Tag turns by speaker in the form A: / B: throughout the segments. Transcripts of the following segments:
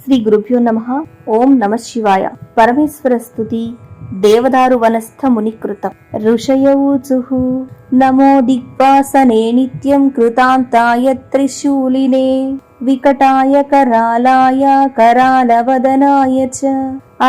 A: శ్రీ గురుభ్యో నమః. ఓం నమః శివాయ. పరమేశ్వర స్తుతి. దేవదారు వనస్థ మునికృతం. ఋషయౌచుః నమో దిగ్వాసనే నిత్యం కృతాంతాయ త్రిశూలినే వికటాయ करालाय करालवदनाय च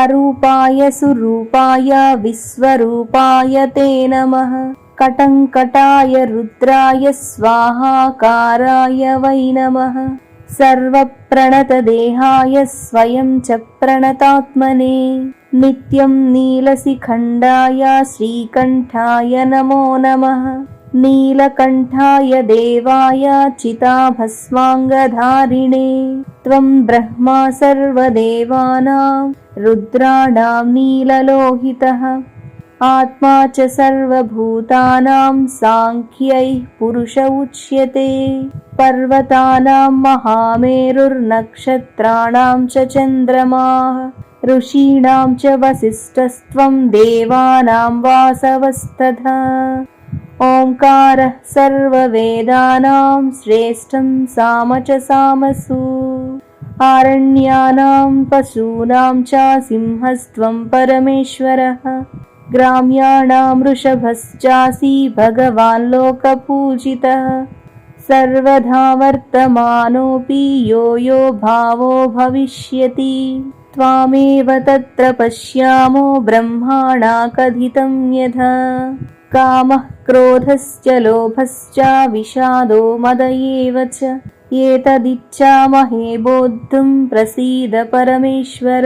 A: अरूपाय सुरूपाय विश्वरूपाय ते नमः. कटङ्कटाय रुद्राय स्वाहाकाराय वै नमः. सर्वप्रणतदेहाय स्वयं च प्रणतात्मने नित्यं नीलशिखण्डाय श्रीकण्ठाय नमो नमः. नीलकण्ठाय देवाय चिताभस्माङ्गधारिणे त्वं ब्रह्मा सर्वदेवानां रुद्राणां नीललोहितः आत्मा च सर्वभूतानां सांख्यैः पुरुष उच्यते. पर्वतानां महामेरुर्नक्षत्राणां च चन्द्रमाः ऋषीणां च वसिष्ठस्त्वं देवानां वासवस्तथा. ओंकारः सर्ववेदानां श्रेष्ठं साम च सामसु आरण्यानां पशूनां च सिंहस्त्वं परमेश्वरः. ग्राम्याणां वृषभश्चासि भगवान् लोकपूजितः. सर्वधा वर्तमानोऽपि यो यो भावो भविष्यति. त्वामेव तत्र पश्यामो ब्रह्माणा कथितं यथा. कामः क्रोधश्च लोभश्च विषादो मद एव च एतदिच्छामहे बोद्धुं प्रसीद परमेश्वर.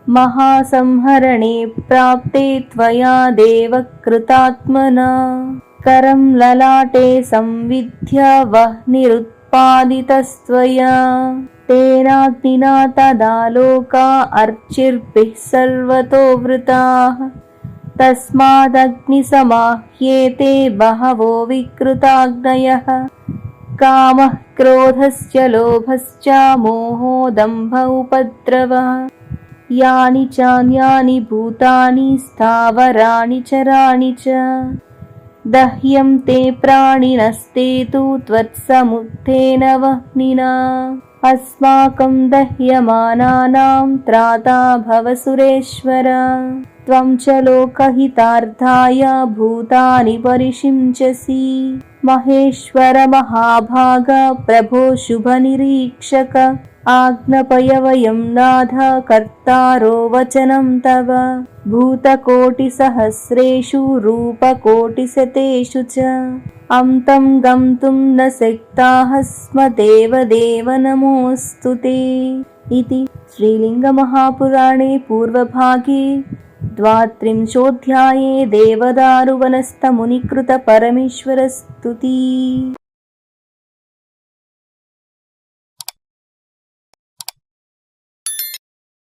A: महासंहरणे प्राप्ते त्वया देव कृतात्मना करं ललाटे संविद्य वह्निरुत्पादितस्त्वया. तेनाग्निना तदा लोका अर्चिर्भिः सर्वतो वृताः. तस्मादग्निसमाह्येते बहवो विकृताग्नयः. कामः क्रोधश्च लोभश्च मोहो दम्भ उपद्रवः. यानि चान्यानि भूतानि स्थावराणि चराणि च दह्यन्ते प्राणिनस्ते तु त्वत्समुत्थेन वह्निना. अस्माकं दह्यमानानां त्राता भव सुरेश्वर. त्वं च लोकहितार्थाय भूतानि परिषिञ्चसि. महेश्वर महाभाग प्रभो शुभनिरीक्षक आज्ञापय वयं नाथ कर्तारो वचनं तव. भूतकोटिसहस्रेषु रूपकोटिशतेषु च अन्तं गन्तुं न शक्ताः स्म देवदेव नमोऽस्तु ते. इति श्रीलिङ्गमहापुराणे पूर्वभागे 32 देवदारुवनस्थमुनिकृत परमेश्वरस्तुति.